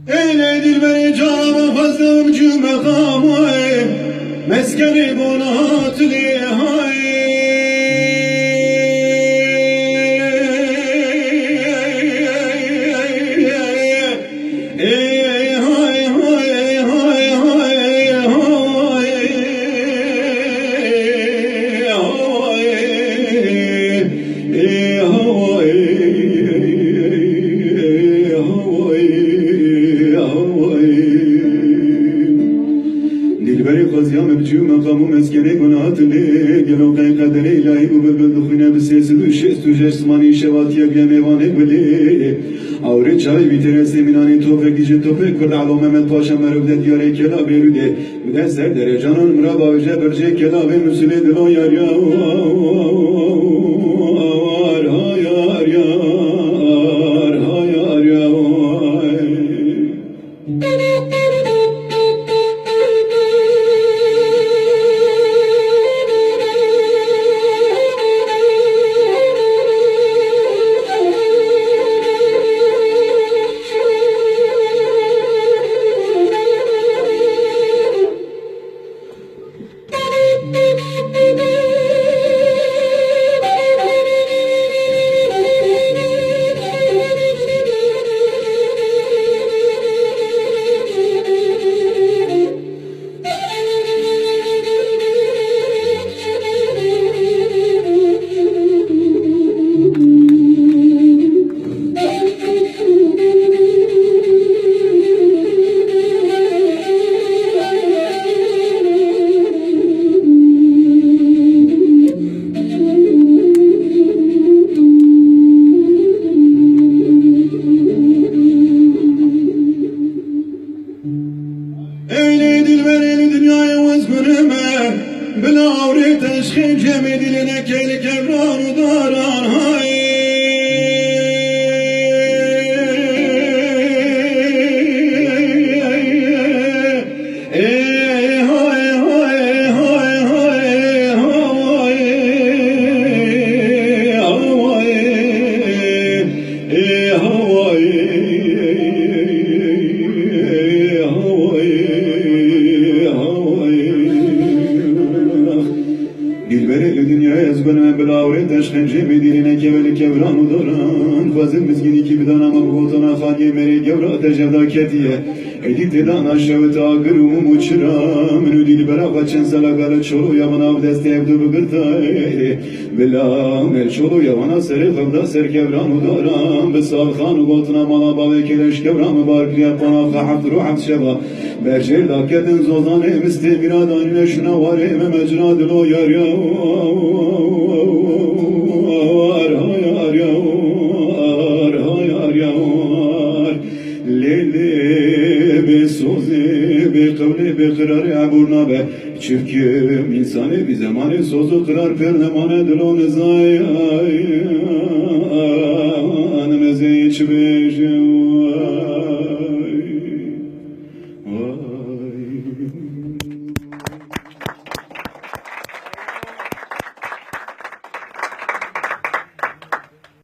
Eyledir beni canıma fazlım cüme kamayım Meskeri bonatli hay دلبری خزیام بچو مقامو مسکنه کنات لی گلو قی قدر الهی بو بلبل دخونه بسیس دو شست و جسمانی شواتی اگه میوانه بلی آوری چای بیتره سمینانی توفه گیجه توفه کرد علو محمد پاشا مروده دیاره کلا بیروده بوده سر دره جانان مرا باوجه برجه کلا به مسئله دلو یار یار یار یار یار بلاوری تشخیل جمعی دلینه کلی کبران و داران های بلاوری تشخیل جمعی دلینه کلی کبران و داران فازم مزگینی که بدانم بگوتنا خانی مری گورا تجدا کتیه ایدی تدان آشوت آگرم و چرا منو دیل برا بچن سالا گل چولو یا منو دست ابدو بگرتای بلا مر چولو یا منو سر خبدا سر کبران و داران بسال خان و گوتنا مالا باوی کلش کبران بارکلیا قنا خحفت رو حفظ شبا برجه لاکتن زوزانه مستی میرادانی نشنا واره مجرا دلو یار یار قولی بقرار عبور نابه چفکیم انسانی بی زمانی سوزو قرار پر نمانه دلو نزای